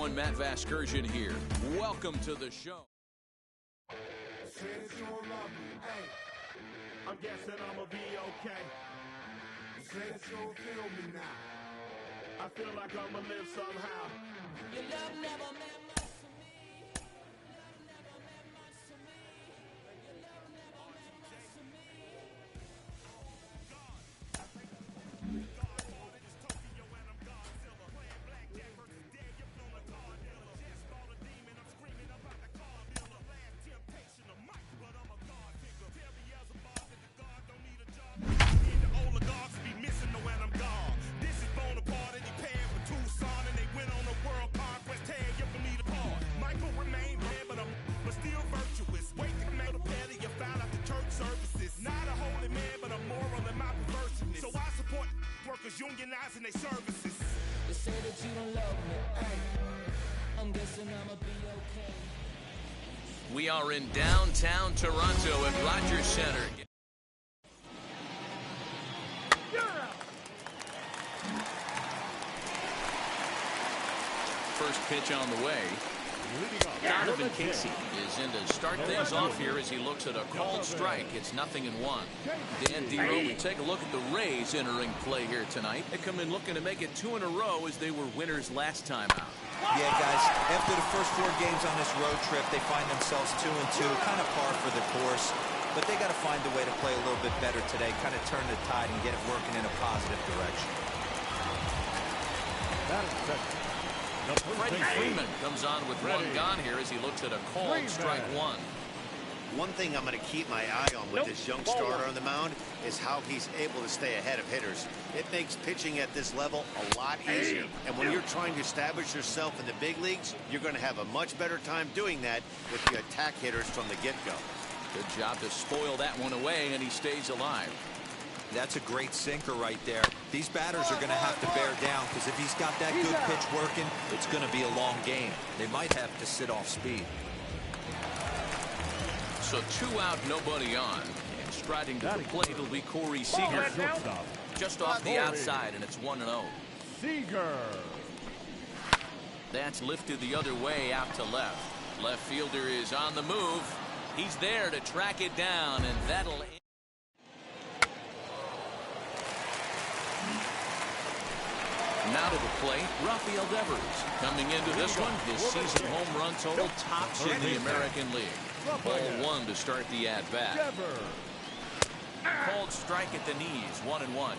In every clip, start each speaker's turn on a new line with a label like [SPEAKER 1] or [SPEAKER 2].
[SPEAKER 1] everyone, Matt Vasgersian here. Welcome to the show.
[SPEAKER 2] I'm guessing I'ma be okay. Say that you don't feel me now. I feel like I'ma live somehow. Your love never meant much to me. Love never meant much to me. Your love never meant much to me. God ordered is Tokyo and I'm Godzilla. Playing blackjack versus dead, you're from a car dealer. Just bought a demon, I'm screaming about the car dealer. Last temptation of Mike, but I'm a God picker. Tell me as a bar that the God don't need a job. And the oligarchs be missing no when I'm gone. This is Bonaparte and he paired with Tucson and they went on a world conquest. Tear you from me to part. Michael remained dead, but still virtuous. Wait to make a petty, you found out the church services. Not a holy man, but a moral in my perverseness. So I support workers unionizing their services.
[SPEAKER 3] They say that you don't love me. I'm guessing I'ma be okay.
[SPEAKER 1] We are in downtown Toronto at Rogers Center. First pitch on the way. Donovan Casey is in to start things off here as he looks at a called strike. It's 0-1. Dan Dero, we take a look at the Rays entering play here tonight. They come in looking to make it 2 in a row as they were winners last time out.
[SPEAKER 4] Yeah, guys, after the first 4 games on this road trip, they find themselves 2-2, kind of par for the course. But they got to find a way to play a little bit better today, kind of turn the tide and get it working in a positive direction.
[SPEAKER 1] Freddie Freeman comes on with 1 gone here as he looks at a called strike 1.
[SPEAKER 5] One thing I'm going to keep my eye on with this young starter on the mound is how he's able to stay ahead of hitters. It makes pitching at this level a lot easier. And when you're trying to establish yourself in the big leagues, you're going to have a much better time doing that if you attack hitters from the get-go.
[SPEAKER 1] Good job to spoil that one away, and he stays alive.
[SPEAKER 4] That's a great sinker right there. These batters are going to have to bear down because if he's got that good pitch working, it's going to be a long game. They might have to sit off speed.
[SPEAKER 1] So 2 out, nobody on. And striding to the plate will be Corey Seager. Just off the outside, and it's 1-0.
[SPEAKER 2] Seager.
[SPEAKER 1] That's lifted the other way out to left. Left fielder is on the move. He's there to track it down, and that'll end. Now to the plate, Rafael Devers. Coming into this one, his season home run total tops in the American League. Ball 1 to start the at-bat. Called strike at the knees, 1-1.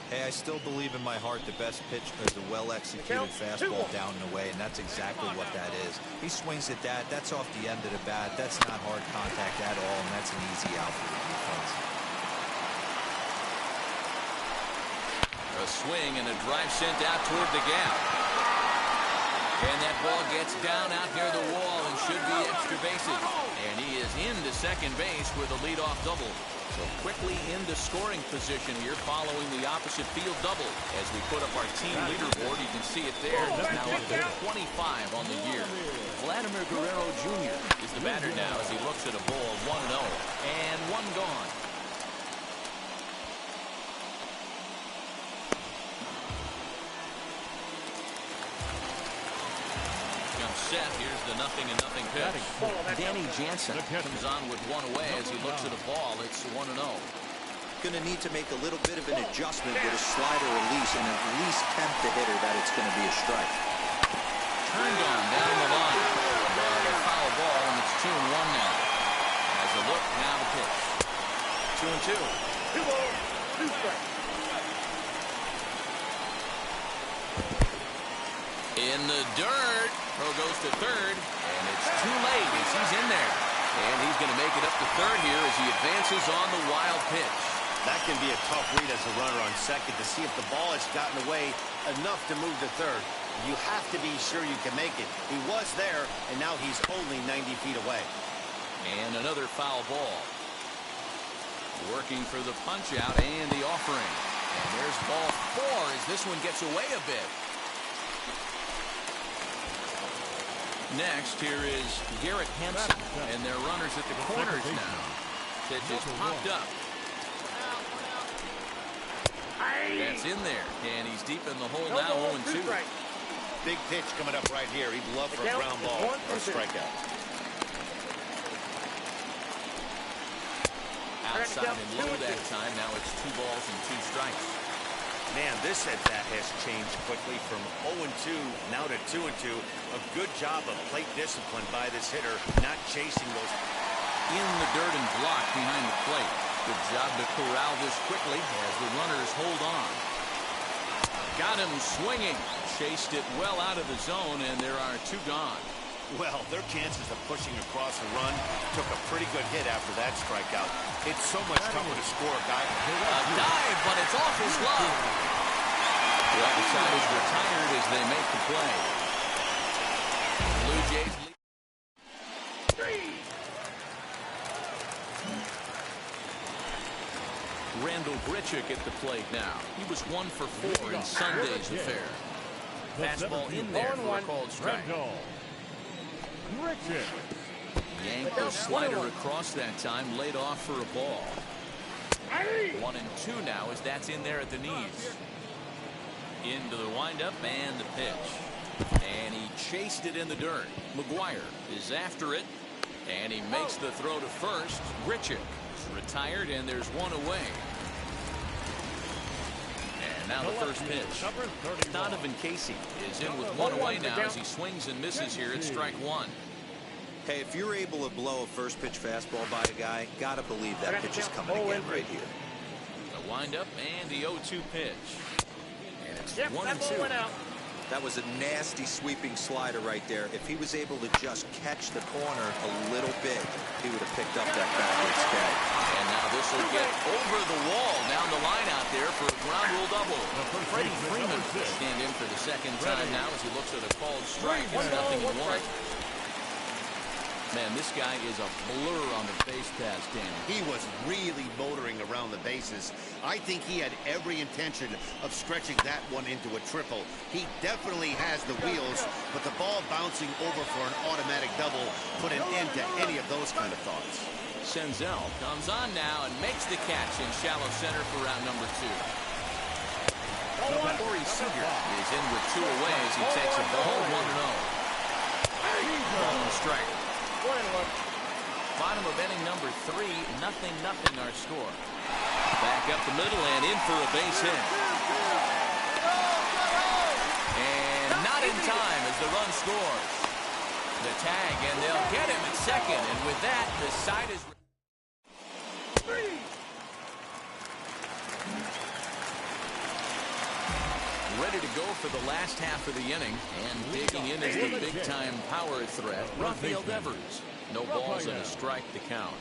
[SPEAKER 4] Hey, I still believe in my heart the best pitch is a well-executed fastball down and away, and that's exactly what that is. He swings at that. That's off the end of the bat. That's not hard contact at all, and that's an easy out for the defense.
[SPEAKER 1] A swing and a drive sent out toward the gap. And that ball gets down out near the wall and should be extra bases. And he is into second base with a leadoff double. So quickly into scoring position here following the opposite field double. As we put up our team leaderboard, you can see it there. It's now up to 25 on the year. Vladimir Guerrero Jr. is the batter now as he looks at a ball 1-0. And 1 gone. Set. Here's the 0-0 pitch. Danny Jansen comes on with 1 away as he looks at a ball. It's 1-0.
[SPEAKER 4] Going to need to make a little bit of an adjustment with a slider release and at least tempt the hitter that it's going to be a strike.
[SPEAKER 1] Turned on down the line. A foul ball, and it's 2-1 now. As a look, now the pitch. 2-2.
[SPEAKER 2] 2 balls, 2 strikes.
[SPEAKER 1] In the dirt. Throw goes to third, and it's too late as he's in there. And he's going to make it up to third here as he advances on the wild pitch.
[SPEAKER 5] That can be a tough read as a runner on second to see if the ball has gotten away enough to move to third. You have to be sure you can make it. He was there, and now he's only 90 feet away.
[SPEAKER 1] And another foul ball. Working for the punch out and the offering. And there's ball 4 as this one gets away a bit. Next, here is Garrett Hampson, and they're runners at the corners now. Pitch is popped up. That's in there, and he's deep in the hole now, 0-2.
[SPEAKER 5] big pitch coming up right here. He'd love for a ground ball or a strikeout.
[SPEAKER 1] Outside and low that time. Now it's 2 balls and 2 strikes.
[SPEAKER 5] Man, this at-bat has changed quickly from 0-2 now to 2-2. A good job of plate discipline by this hitter, not chasing those.
[SPEAKER 1] In the dirt and blocked behind the plate. Good job to corral this quickly as the runners hold on. Got him swinging. Chased it well out of the zone, and there are 2 gone.
[SPEAKER 5] Well, their chances of pushing across a run took a pretty good hit after that strikeout. It's so much tougher to score a guy.
[SPEAKER 1] A dive, but it's off his glove. The other side is retired as they make the play. Blue Jays lead. Randall Grichuk at the plate now. He was 1 for 4 in Sunday's affair. Fastball in there for a called strike. Yanked the slider across that time, laid off for a ball. 1-2 now as that's in there at the knees. Into the windup and the pitch. And he chased it in the dirt. McGuire is after it. And he makes the throw to first. Grichuk is retired, and there's 1 away. And now the first pitch. Donovan Casey is in with 1 away now as he swings and misses here at strike 1.
[SPEAKER 4] Hey, if you're able to blow a first pitch fastball by a guy, gotta believe that pitch is coming again right here.
[SPEAKER 1] The windup and the 0-2 pitch. And it's 1-2.
[SPEAKER 4] That was a nasty sweeping slider right there. If he was able to just catch the corner a little bit, he would have picked up that backwards catch.
[SPEAKER 1] And now this will get over the wall down the line out there for a ground rule double. Freddie Freeman will stand in for the second time now as he looks at a called strike. It's 0-1. Man, this guy is a blur on the base pass, Danny.
[SPEAKER 5] He was really motoring around the bases. I think he had every intention of stretching that one into a triple. He definitely has the wheels, but the ball bouncing over for an automatic double put an end to any of those kind of thoughts.
[SPEAKER 1] Senzel comes on now and makes the catch in shallow center for round number 2. Corey Seager is in with 2 away as he takes a ball 1-0. Ball and strike. Bottom of inning number 3, 0-0 our score. Back up the middle and in for a base hit. And not in time as the run scores. The tag, and they'll get him at second. And with that, the side is... ready to go for the last half of the inning, and digging in is the big-time power threat, Rafael Devers. No balls and a strike to count.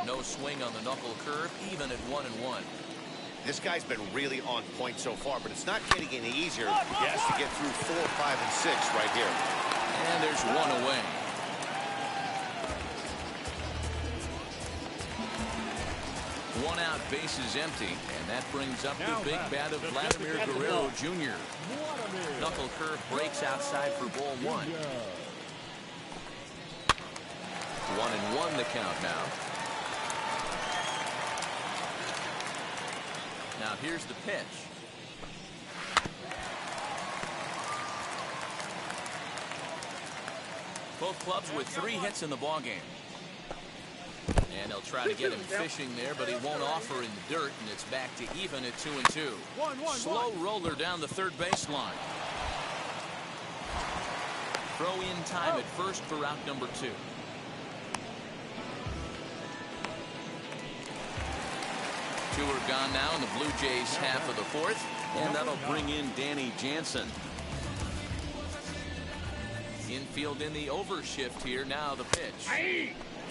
[SPEAKER 1] No swing on the knuckle curve, even at 1-1.
[SPEAKER 5] This guy's been really on point so far, but it's not getting any easier. He has to get through 4, 5, and 6 right here.
[SPEAKER 1] And there's 1 away. One out, bases empty, and that brings up the big bat of Vladimir Guerrero Jr. Knuckle curve breaks outside for ball 1. 1-1 the count now. Now here's the pitch. Both clubs with 3 hits in the ballgame. And they'll try to get him fishing there, but he won't offer in the dirt, and it's back to even at 2-2. Slow roller down the third baseline. Throw in time at first for out number 2. Two are gone now in the Blue Jays half of the 4th, and that'll bring in Danny Jansen. Infield in the overshift here. Now the pitch.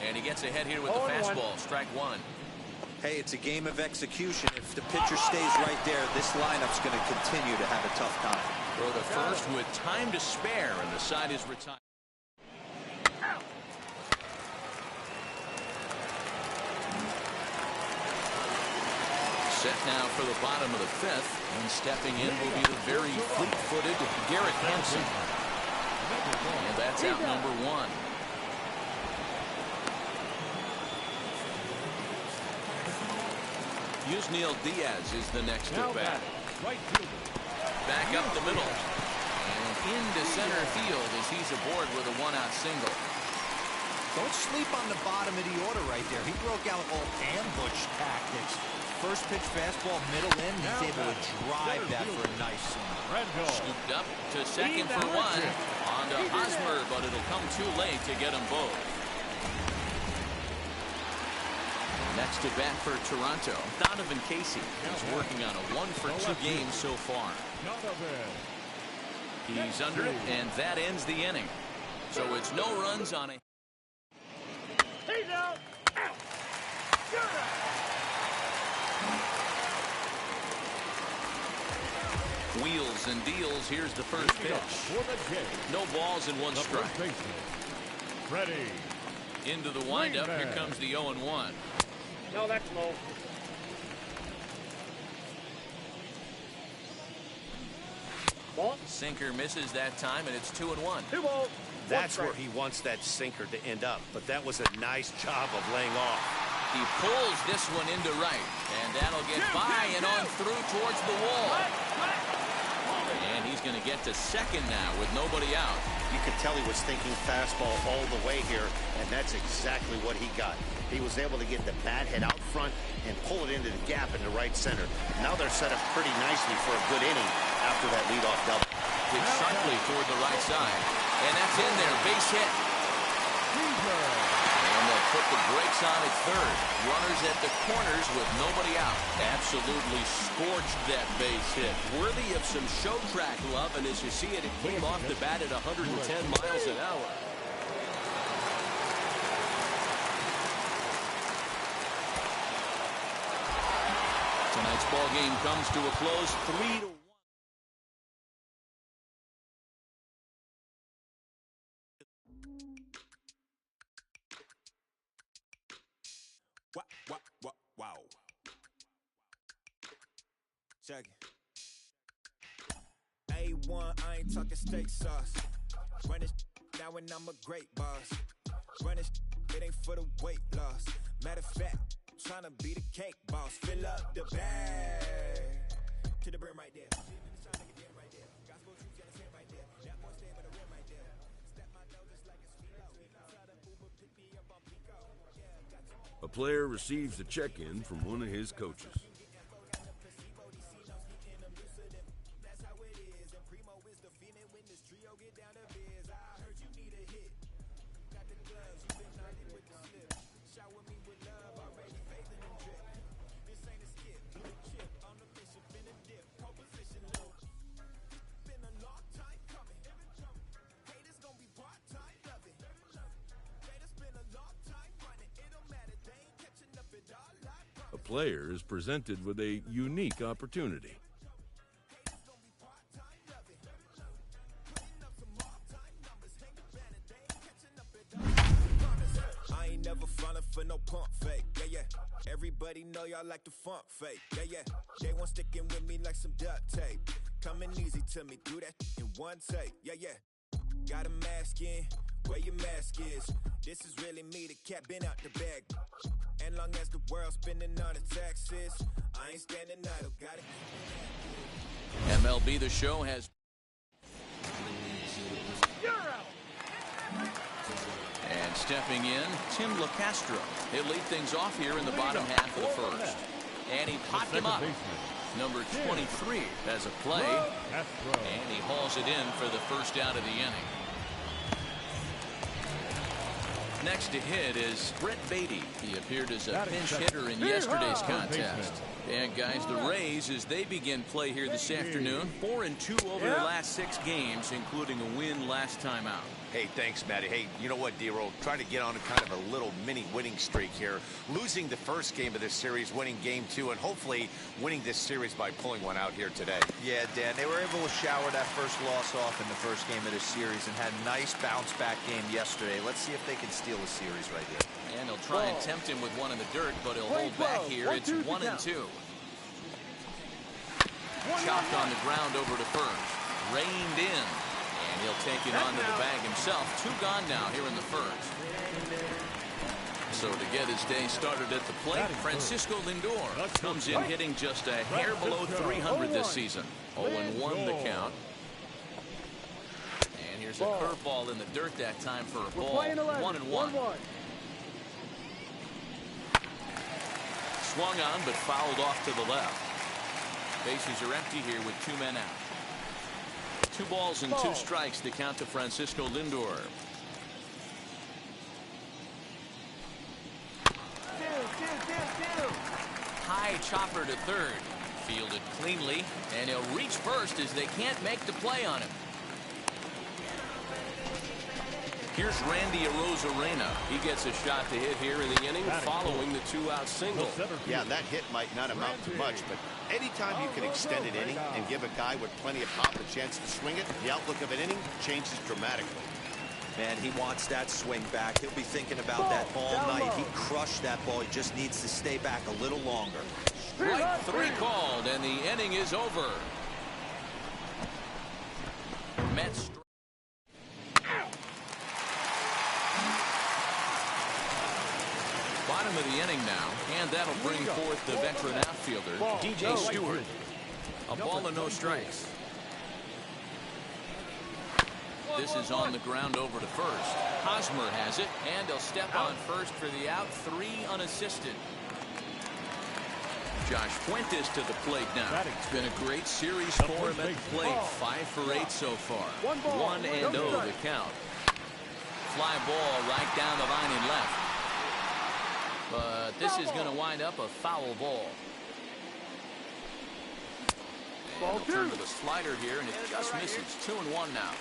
[SPEAKER 1] And he gets ahead here with the fastball. Strike 1.
[SPEAKER 4] Hey, it's a game of execution. If the pitcher stays right there, this lineup's going to continue to have a tough time.
[SPEAKER 1] Throw the first with time to spare, and the side is retired. Set now for the bottom of the 5th, and stepping in will be the very fleet-footed Garrett Hampson. And that's out number 1. Yusniel Diaz is the next at bat. back up the middle. And into center field as he's aboard with a one-out single.
[SPEAKER 4] Don't sleep on the bottom of the order right there. He broke out all ambush tactics. First pitch fastball, middle in. He's able to drive that for a nice single.
[SPEAKER 1] Scooped up to second for one. On to Hosmer, but it'll come too late to get them both. Next to bat for Toronto, Donovan Casey. He's working on a 1-for-2 game so far. He's under it, and that ends the inning. So it's no runs on a...
[SPEAKER 2] He's out.
[SPEAKER 1] Wheels and deals. Here's the first pitch. No balls and one strike.
[SPEAKER 2] Ready.
[SPEAKER 1] Into the windup. Here comes the 0-1.
[SPEAKER 2] No, that's low. Ball.
[SPEAKER 1] Sinker misses that time, and it's 2-1.
[SPEAKER 2] 2 balls.
[SPEAKER 5] That's where he wants that sinker to end up. But that was a nice job of laying off.
[SPEAKER 1] He pulls this one into right, and that'll get by and on through towards the wall. And he's going to get to second now with nobody out.
[SPEAKER 5] You could tell he was thinking fastball all the way here, and that's exactly what he got. He was able to get the bat head out front and pull it into the gap in the right center. Now they're set up pretty nicely for a good inning after that leadoff double.
[SPEAKER 1] Hit sharply toward the right side, and that's in there, base hit. And they'll put the brakes on at third. Runners at the corners with nobody out. Absolutely scorched that base hit. Worthy of some show track love, and as you see it, it came off the bat at 110 miles an hour. Tonight's ball game comes to a close, 3-1.
[SPEAKER 6] Wow. Check it. A1, I ain't talking steak sauce. Run this now and I'm a great boss. Run this, it ain't for the weight loss. Matter of fact, tryna be the cake boss. Fill up the bag to the brim right there.
[SPEAKER 7] A player receives a check-in from one of his coaches. A player is presented with a unique opportunity.
[SPEAKER 6] I ain't never falling for no pump fake. Yeah. Everybody know y'all like the funk fake. Yeah. They want sticking with me like some duct tape. Coming easy to me, do that in one take. Yeah. Got a mask in, where your mask is. This is really me, the cat been out the bag. And long as the world's spending on the taxes, I ain't standing idle, got it.
[SPEAKER 1] MLB The Show has... And stepping in, Tim LeCastro. He'll lead things off here in the bottom half of the first. And he popped him up. Number 23 has a play. And he hauls it in for the first out of the inning. Next to hit is Brett Beatty. He appeared as a pinch hitter in yesterday's contest. And guys, the Rays, as they begin play here this afternoon, 4-2 over their last 6 games, including a win last time out.
[SPEAKER 5] Hey, thanks, Matty. Hey, you know what, D-Roll? Trying to get on a kind of a little mini winning streak here. Losing the first game of this series, winning game 2, and hopefully winning this series by pulling one out here today.
[SPEAKER 4] Yeah, Dan, they were able to shower that first loss off in the first game of this series and had a nice bounce-back game yesterday. Let's see if they can steal the series right here.
[SPEAKER 1] And he'll try and tempt him with one in the dirt, but he'll hold back here. It's 1-2. Chopped on the ground over to first. Reined in. And he'll take it onto the bag himself. 2 gone now here in the first. So to get his day started at the plate, Francisco Lindor comes in hitting just a hair below 300 this season. 0-1 the count. And here's a curveball in the dirt that time for a ball. 1-1. Swung on, but fouled off to the left. Bases are empty here with 2 men out. 2 balls and 2 strikes to count to Francisco Lindor. High chopper to third. Fielded cleanly, and he'll reach first as they can't make the play on him. Here's Randy Arozarena. He gets a shot to hit here in the inning following the 2-out single.
[SPEAKER 5] Yeah, that hit might not amount to much, but anytime you can extend an inning and give a guy with plenty of pop a chance to swing it, the outlook of an inning changes dramatically.
[SPEAKER 4] Man, he wants that swing back. He'll be thinking about that all night. He crushed that ball. He just needs to stay back a little longer.
[SPEAKER 1] Strike 3 called, and the inning is over. Mets. Bottom of the inning now, and that'll bring forth the veteran outfielder, DJ Stewart. A ball and no strikes. This is on the ground over to first. Hosmer has it, and he'll step on first for the out. 3 unassisted. Josh Fuentes to the plate now. It's been a great series for him at the plate. 5 for 8 so far. 1-0 the count. Fly ball right down the line and left. But this is going to wind up a foul ball. And he'll turn to the slider here, and it just misses. 2-1 now.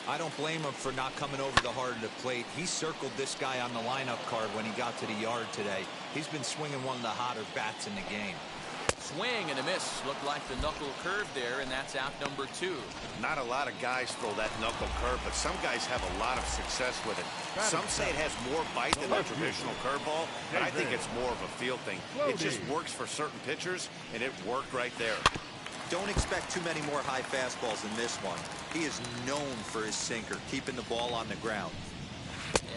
[SPEAKER 4] I don't blame him for not coming over the heart of the plate. He circled this guy on the lineup card when he got to the yard today. He's been swinging one of the hotter bats in the game.
[SPEAKER 1] Swing and a miss. Looked like the knuckle curve there, and that's out number 2.
[SPEAKER 5] Not a lot of guys throw that knuckle curve, but some guys have a lot of success with it. Some say it has more bite than the traditional curveball, but I think it's more of a feel thing. It just works for certain pitchers, and it worked right there.
[SPEAKER 4] Don't expect too many more high fastballs than this one. He is known for his sinker, keeping the ball on the ground.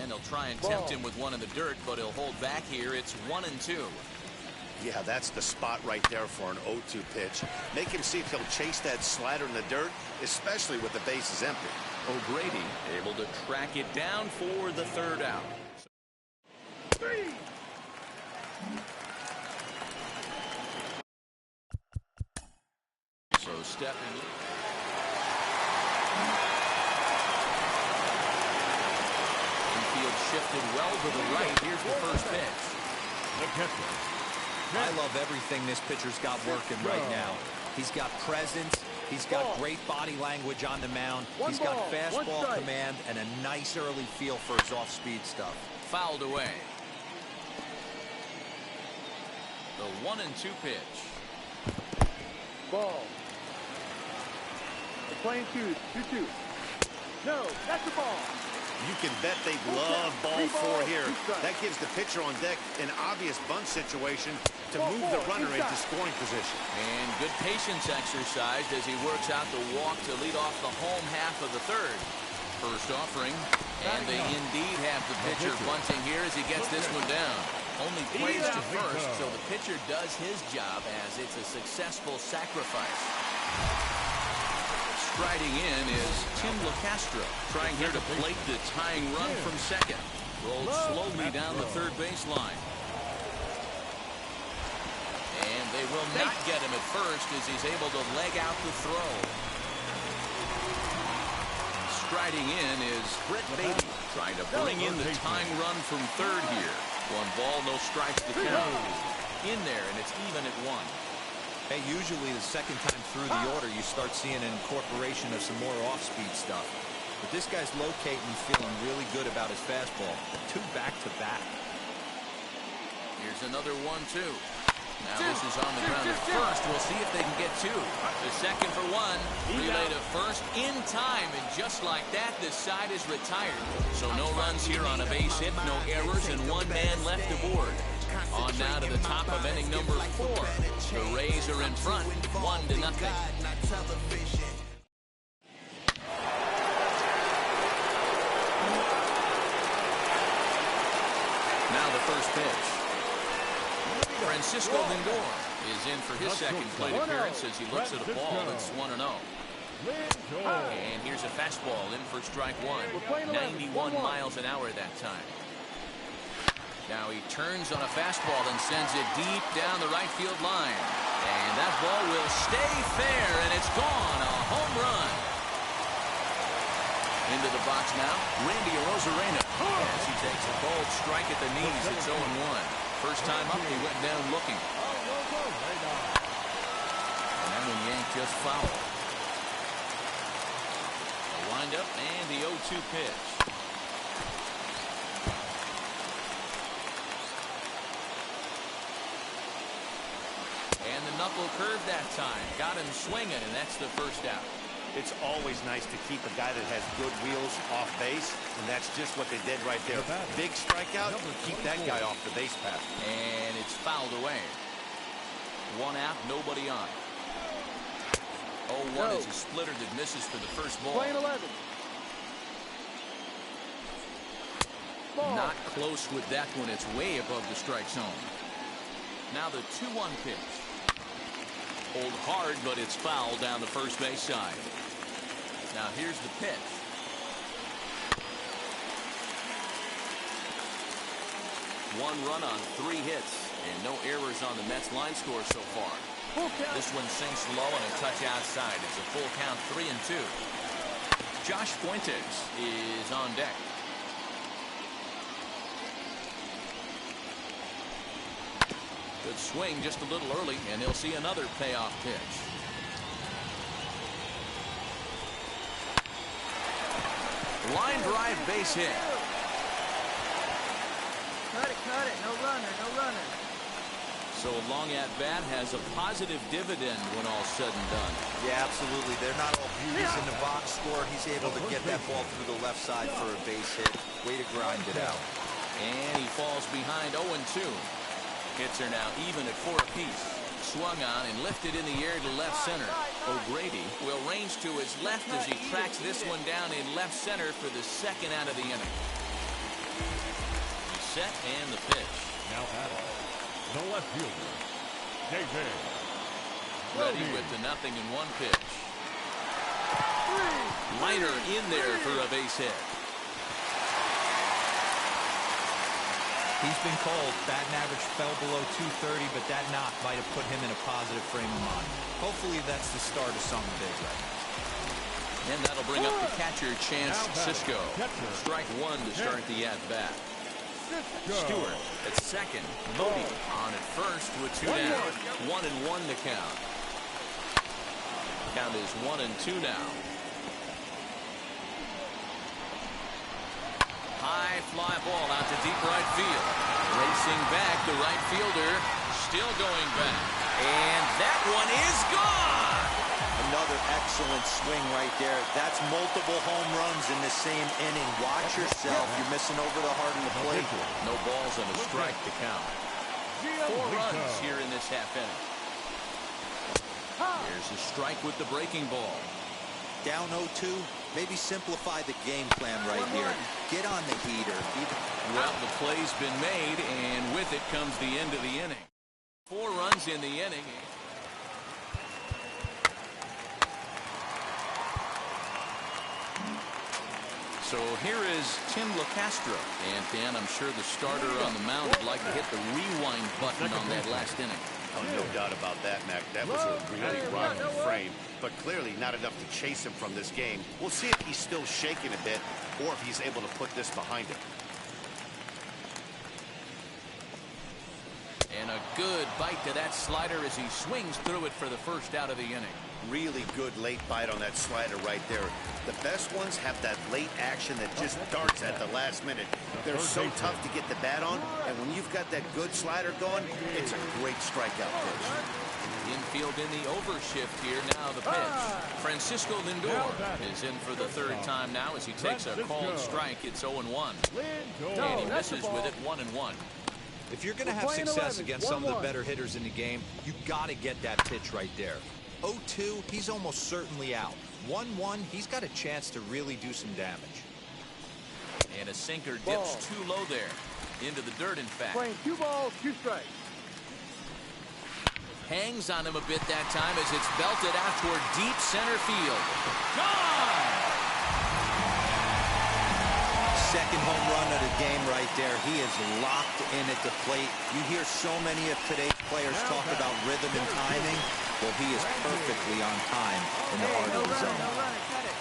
[SPEAKER 1] And they'll try and tempt him with one in the dirt, but he'll hold back here. It's 1-2.
[SPEAKER 5] Yeah, that's the spot right there for an 0-2 pitch. Make him see if he'll chase that slider in the dirt, especially with the bases empty.
[SPEAKER 1] O'Grady able to track it down for the 3rd out. So stepping. Infield shifted well to the right. Here's the first pitch.
[SPEAKER 4] I love everything this pitcher's got working right now. He's got presence. He's got great body language on the mound. He's got fastball command and a nice early feel for his off-speed stuff.
[SPEAKER 1] Fouled away. The 1-2 pitch.
[SPEAKER 8] Ball. They're playing 2-2. No, that's the ball.
[SPEAKER 5] You can bet they love ball 4 here. That gives the pitcher on deck an obvious bunt situation to move the runner into scoring position.
[SPEAKER 1] And good patience exercised as he works out the walk to lead off the home half of the 3rd. First offering, and they indeed have the pitcher bunting here as he gets this one down. Only plays to first, so the pitcher does his job as it's a successful sacrifice. Striding in is Tim LaCastro, trying here to plate the tying run from second. Rolled slowly down the 3rd baseline. And they will not get him at first as he's able to leg out the throw. Striding in is Brett Beatty, trying to bring in the tying run from 3rd here. 1 ball, no strikes to count. In there, and it's even at 1.
[SPEAKER 4] Hey, usually the second time through the order, you start seeing an incorporation of some more off-speed stuff. But this guy's locating, feeling really good about his fastball. 2 back-to-back.
[SPEAKER 1] Here's another 1-2. Now this is on the ground at first. We'll see if they can get 2. The second for 1. Relay to first in time, and just like that, this side is retired. So no runs here on a base hit, no errors, and 1 man left aboard. On now to the top of inning number 4. The Rays are in front, 1-0. Now the first pitch. Francisco Lindor is in for his second plate appearance as he looks at a ball that's 1-0. And here's a fastball in for strike one. 91 miles an hour that time. Now he turns on a fastball and sends it deep down the right field line. And that ball will stay fair, and it's gone. A home run. Into the box now, Randy Arozarena. As he takes a bold strike at the knees, it's 0-1. First time up, he went down looking. And that one yanked just foul. A windup and the 0-2 pitch. And the knuckle curve that time. Got him swinging, and that's the first out.
[SPEAKER 5] It's always nice to keep a guy that has good wheels off base, and that's just what they did right there. Big strikeout, keep that guy off the base path.
[SPEAKER 1] And it's fouled away. One out, nobody on. 0-1 is a splitter that misses for the first ball.
[SPEAKER 8] Playing 11. Ball.
[SPEAKER 1] Not close with that one. It's way above the strike zone. Now the 2-1 pitch. Hold hard, but it's foul down the first base side. Now here's the pitch. One run on 3 hits, and no errors on the Mets line score so far. This one sinks low and a touch outside. It's a full count, 3-2. Josh Fuentes is on deck. Good swing just a little early, and he'll see another payoff pitch. Line drive base hit.
[SPEAKER 9] Cut it, no runner, no runner.
[SPEAKER 1] So a long at bat has a positive dividend when all's said and done.
[SPEAKER 4] Yeah, absolutely. They're not all beauties in the box score. He's able to get that ball through the left side for a base hit. Way to grind it out.
[SPEAKER 1] And he falls behind 0-2. Hits are now even at 4 apiece. Swung on and lifted in the air to left center. O'Grady will range to his left as he tracks this one down in left center for the second out of the inning. He's set and the pitch.
[SPEAKER 2] Now batting, the left fielder, JJ.
[SPEAKER 1] Ready with the 0-1 pitch. Liner in there for a base hit.
[SPEAKER 4] He's been called. Batting average fell below 230, but that knock might have put him in a positive frame of mind. Hopefully that's the start of something big right now.
[SPEAKER 1] And that'll bring up the catcher, Chance Cisco. Strike one to start the at-bat. Stewart at second. Bodie on at first with 2 down. 1-1 to count. Count is 1-2 now. High fly ball out to deep right field. Racing back, the right fielder still going back. And that one is gone.
[SPEAKER 5] Another excellent swing right there. That's multiple home runs in the same inning. Watch yourself. You're missing over the heart of the plate.
[SPEAKER 1] No balls and a strike to count. 4 runs here in this half inning. Here's a strike with the breaking ball.
[SPEAKER 4] Down 0-2, maybe simplify the game plan right here. Get on the heater.
[SPEAKER 1] Well, the play's been made, and with it comes the end of the inning. 4 runs in the inning. So here is Tim LaCastro. And Dan, I'm sure the starter on the mound would like to hit the rewind button on that last inning.
[SPEAKER 5] Oh, no doubt about that, Mac. That was a really rocky frame, but clearly not enough to chase him from this game. We'll see if he's still shaking a bit or if he's able to put this behind him.
[SPEAKER 1] And a good bite to that slider as he swings through it for the first out of the inning.
[SPEAKER 5] Really good late bite on that slider right there. The best ones have that late action that just darts at the last minute. They're so tough to get the bat on, and when you've got that good slider going, it's a great strikeout pitch.
[SPEAKER 1] Infield in the overshift here. Now the pitch. Francisco Lindor is in for the 3rd time now as he takes a called strike. It's 0-1. And he misses with it 1-1.
[SPEAKER 4] If you're going to have success against some of the better hitters in the game, you got to get that pitch right there. 0-2, he's almost certainly out. 1-1, he's got a chance to really do some damage.
[SPEAKER 1] And a sinker dips too low there. Into the dirt, in fact.
[SPEAKER 8] Playing 2 balls, 2 strikes.
[SPEAKER 1] Hangs on him a bit that time as it's belted out toward deep center field. Gone!
[SPEAKER 4] Second home run of the game right there. He is locked in at the plate. You hear so many of today's players talk about rhythm and timing. Well, he is perfectly on time in the heart of the zone.
[SPEAKER 9] No runner, cut it.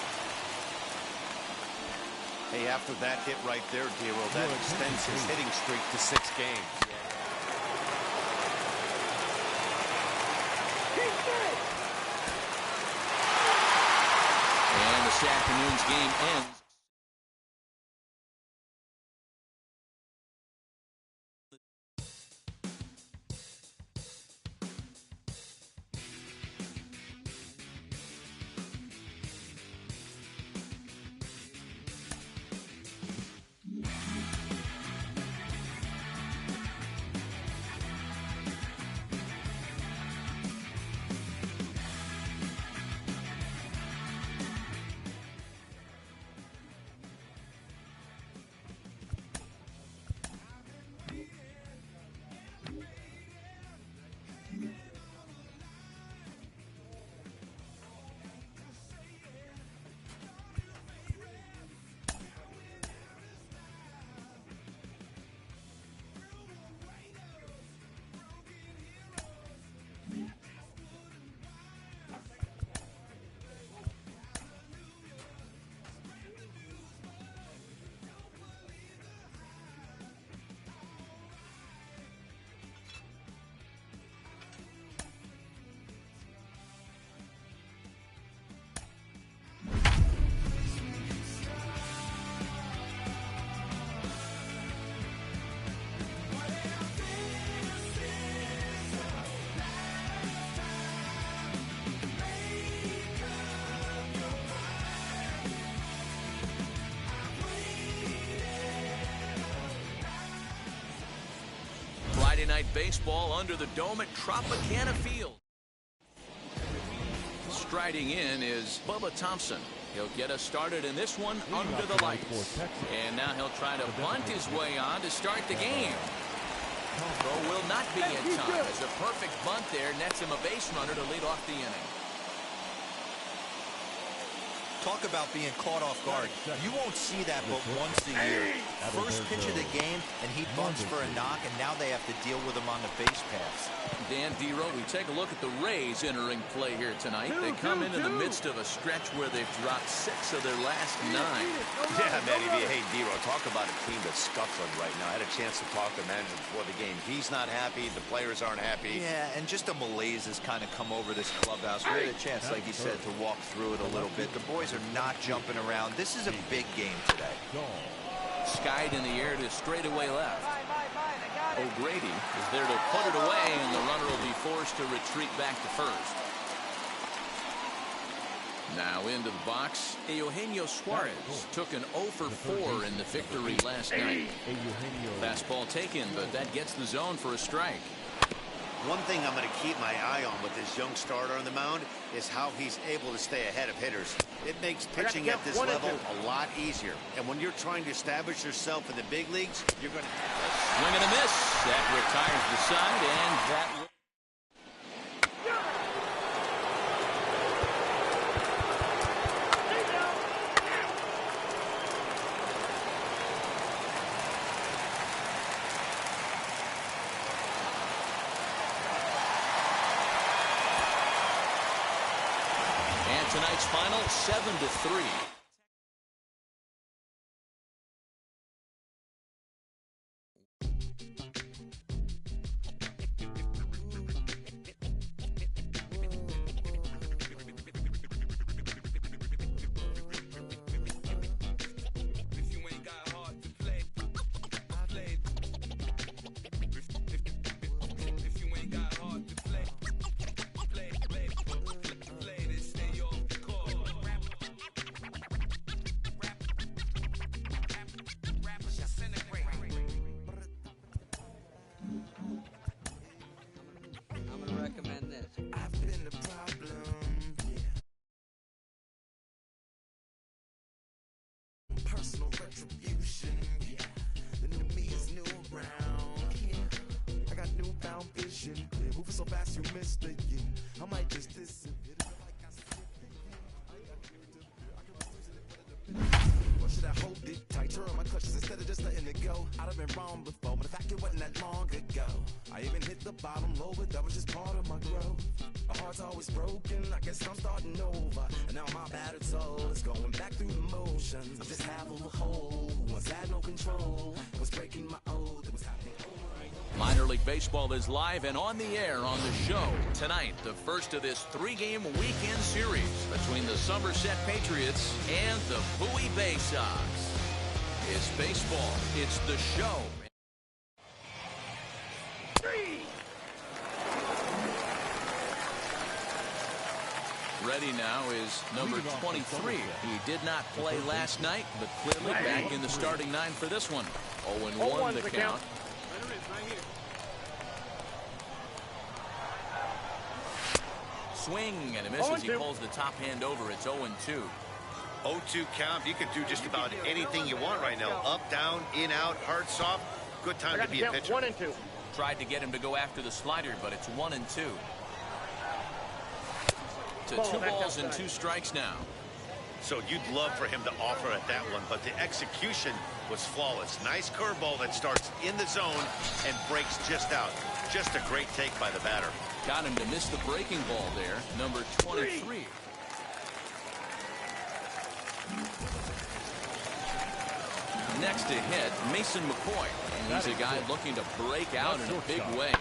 [SPEAKER 5] Hey, after that hit right there, Dero, that extends his hitting streak to 6 games.
[SPEAKER 1] And this afternoon's game ends. Friday night baseball under the dome at Tropicana Field. Striding in is Bubba Thompson. He'll get us started in this one under the lights. And now he'll try to bunt his way on to start the game. Throw will not be in time as a perfect bunt there nets him a base runner to lead off the inning.
[SPEAKER 4] Talk about being caught off guard. You won't see that but once a year. First pitch of the game, and he bunts for a knock, and now they have to deal with him on the base paths.
[SPEAKER 1] Dan Dero, we take a look at the Rays entering play here tonight. They come into the midst of a stretch where they've dropped 6 of their last 9.
[SPEAKER 5] Yeah, Matty, hey, Dero, talk about a team that's scuffling right now. I had a chance to talk to the manager before the game. He's not happy. The players aren't happy.
[SPEAKER 4] Yeah, and just a malaise has kind of come over this clubhouse. We had a chance, like you said, to walk through it a little bit. The boys are not jumping around. This is a big game today.
[SPEAKER 1] Skied in the air to straightaway left. O'Grady is there to put it away, and the runner will be forced to retreat back to first. Now into the box, Eugenio Suarez took an 0 for 4 in the victory last night. Fastball taken, but that gets the zone for a strike.
[SPEAKER 5] One thing I'm going to keep my eye on with this young starter on the mound is how he's able to stay ahead of hitters. It makes pitching at this level a lot easier. And when you're trying to establish yourself in the big leagues, you're going to
[SPEAKER 1] swing and a miss. That retires the side, and that tonight's final 7-3.
[SPEAKER 6] moving so fast you missed it, yeah. I might just disappear. Or should I hold it tight, turn my clutches instead of just letting it go? I'd have been wrong before, but the fact it wasn't that long ago. I even hit the bottom low, but that was just part of my growth. My heart's always broken, I guess I'm starting over. And now my battered soul is going back through the motions. I'm just half of a whole, who once had no control. Was breaking my oath, it was happening over.
[SPEAKER 1] Minor League Baseball is live and on the air on the show. Tonight, the first of this 3-game weekend series between the Somerset Patriots and the Bowie Bay Sox. It's baseball. It's the show. Ready now is number 23. He did not play last night, but clearly back in the starting 9 for this one. 0-1 the count. Swing and a miss as he pulls the top hand over. It's 0-2.
[SPEAKER 5] 0-2 count. You can do just about anything you want right now. Up, down, in, out, hard, soft. Good time to be a pitcher.
[SPEAKER 8] 1-2.
[SPEAKER 1] Tried to get him to go after the slider, but it's 1-2. To 2 balls and 2 strikes now.
[SPEAKER 5] So you'd love for him to offer at that one, but the execution was flawless. Nice curveball that starts in the zone and breaks just out. Just a great take by the batter.
[SPEAKER 1] Got him to miss the breaking ball there, number 23. Next to hit, Mason McCoy. And he's a guy looking to break out in a big way.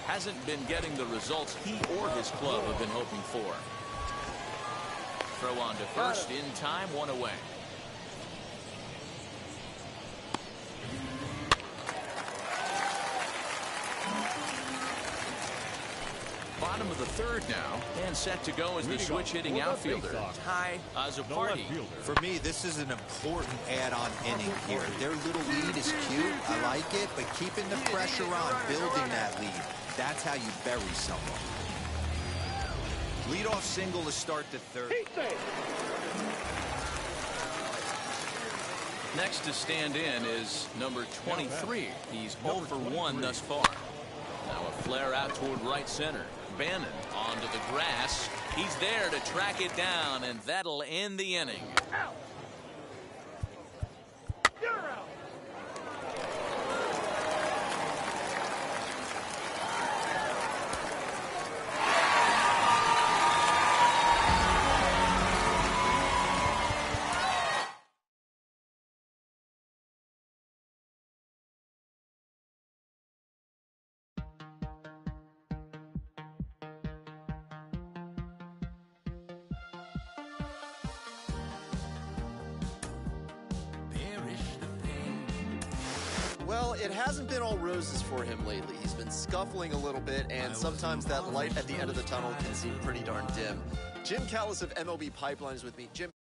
[SPEAKER 1] Hasn't been getting the results he or his club have been hoping for. Throw on to first in time, 1 away. Bottom of the 3rd now, and set to go as the switch-hitting outfielder, Ty Azzopardi.
[SPEAKER 4] For me, this is an important add-on inning here. Their little lead is cute. I like it, but keeping the pressure on, building that lead, that's how you bury someone. Leadoff single to start the 3rd.
[SPEAKER 1] Next to stand in is number 23. He's 0 for 1 thus far. Now a flare out toward right center. Bannon onto the grass. He's there to track it down, and that'll end the inning.
[SPEAKER 8] You're out.
[SPEAKER 10] Well, it hasn't been all roses for him lately. He's been scuffling a little bit, and sometimes that light at the end of the tunnel can seem pretty darn dim. Jim Callis of MLB Pipeline is with me. Jim.